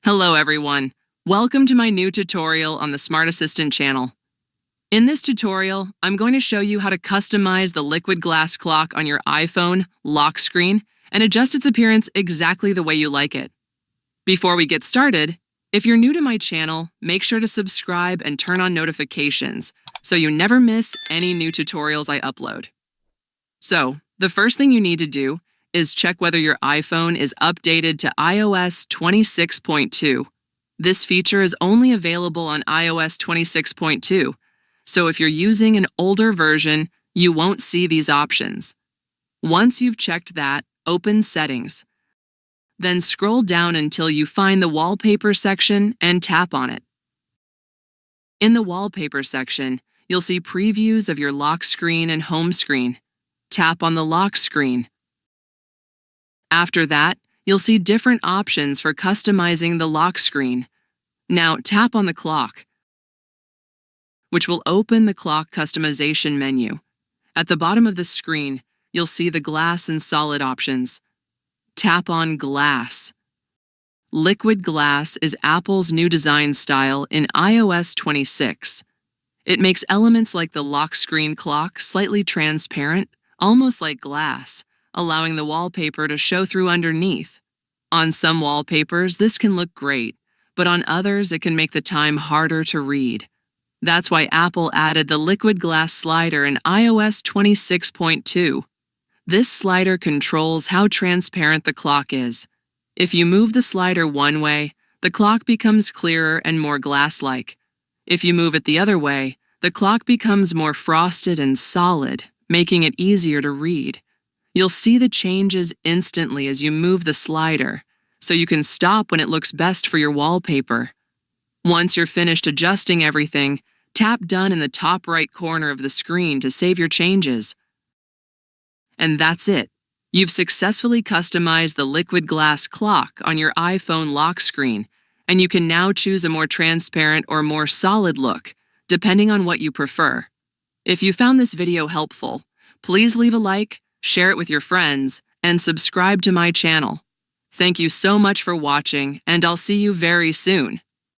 Hello everyone. Welcome to my new tutorial on the Smart Assistant channel. In this tutorial, I'm going to show you how to customize the liquid glass clock on your iPhone lock screen and adjust its appearance exactly the way you like it. Before we get started, if you're new to my channel, make sure to subscribe and turn on notifications so you never miss any new tutorials I upload. So, the first thing you need to do is check whether your iPhone is updated to iOS 26.2. This feature is only available on iOS 26.2, so if you're using an older version, you won't see these options. Once you've checked that, open Settings. Then scroll down until you find the Wallpaper section and tap on it. In the Wallpaper section, you'll see previews of your lock screen and home screen. Tap on the lock screen. After that, you'll see different options for customizing the lock screen. Now tap on the clock, which will open the clock customization menu. At the bottom of the screen, you'll see the glass and solid options. Tap on Glass. Liquid glass is Apple's new design style in iOS 26. It makes elements like the lock screen clock slightly transparent, almost like glass, allowing the wallpaper to show through underneath. On some wallpapers, this can look great, but on others, it can make the time harder to read. That's why Apple added the liquid glass slider in iOS 26.2. This slider controls how transparent the clock is. If you move the slider one way, the clock becomes clearer and more glass-like. If you move it the other way, the clock becomes more frosted and solid, making it easier to read. You'll see the changes instantly as you move the slider, so you can stop when it looks best for your wallpaper. Once you're finished adjusting everything, tap Done in the top right corner of the screen to save your changes. And that's it. You've successfully customized the liquid glass clock on your iPhone lock screen, and you can now choose a more transparent or more solid look, depending on what you prefer. If you found this video helpful, please leave a like, share it with your friends, and subscribe to my channel. Thank you so much for watching, and I'll see you very soon.